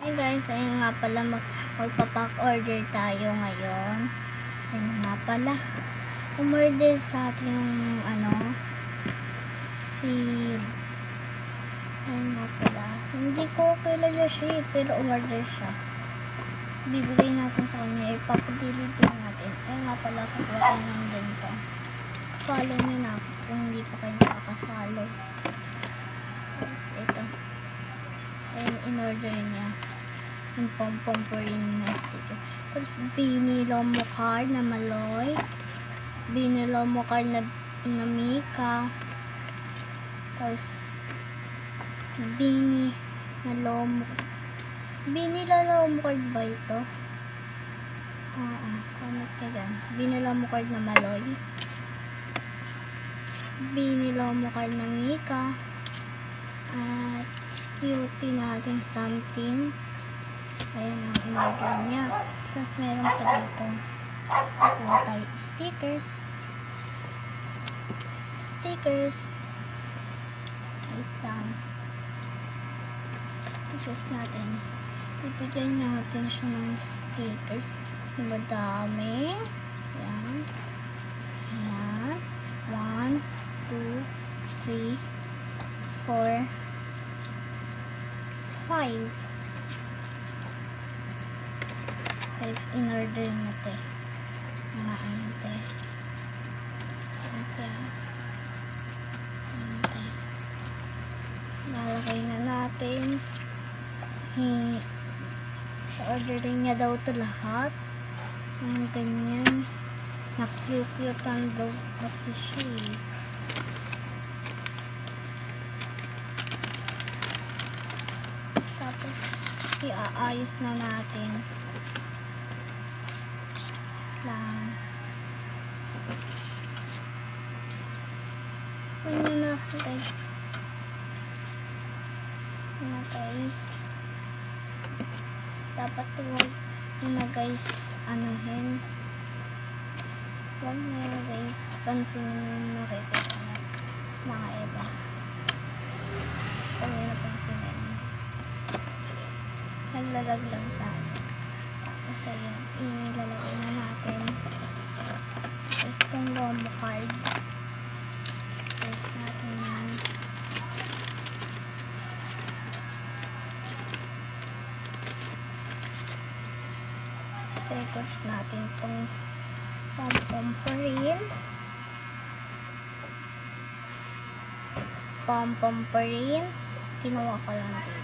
Hey guys, ayun nga pala magpapack order tayo ngayon. Ayun nga pala. Umorder sa atin yung si ayun nga pala. Hindi ko kilala siya pero umorder siya. Bibigay natin sa kanya, ipapadeliver natin. Ayun nga pala, kukuha tayo ng ganito. Follow nyo na kung hindi pa kayo nakaka-follow. Tapos ito. Ayun, in-order niya. Yung pom-pom po rin na sticker. Tapos binilomokar na Maloy, binilomokar na Mika, tapos binilomokar ba ito? Comment ka dyan. Binilomokar na Maloy, binilomokar na Mika, at cutie natin something. Ayan ang in-order niya. Tapos meron pa dito. Kukuha tayo stickers. Wait lang. Stickers natin. Bibigyan natin siya ng stickers. Madami. Ayan. Ayan. 1, 2, 3, 4, 5. In-order natin mga ante. Lalagay na natin. Orderin niya daw ito lahat ng ganyan. Nakyukyutan daw kasi siya. Tapos iaayos na natin lang. Ano na guys? Dapat huwag na guys anuhin. Huwag na guys pansinin yung nakikita na mga iba. Huwag na pansinin. Naglalag lang tayo. Tapos ayun, ilalagay na natin. Tapos itong lomo card. Tapos natin yan. Second natin itong pom-pom pa rin. Ginawa ko lang dito.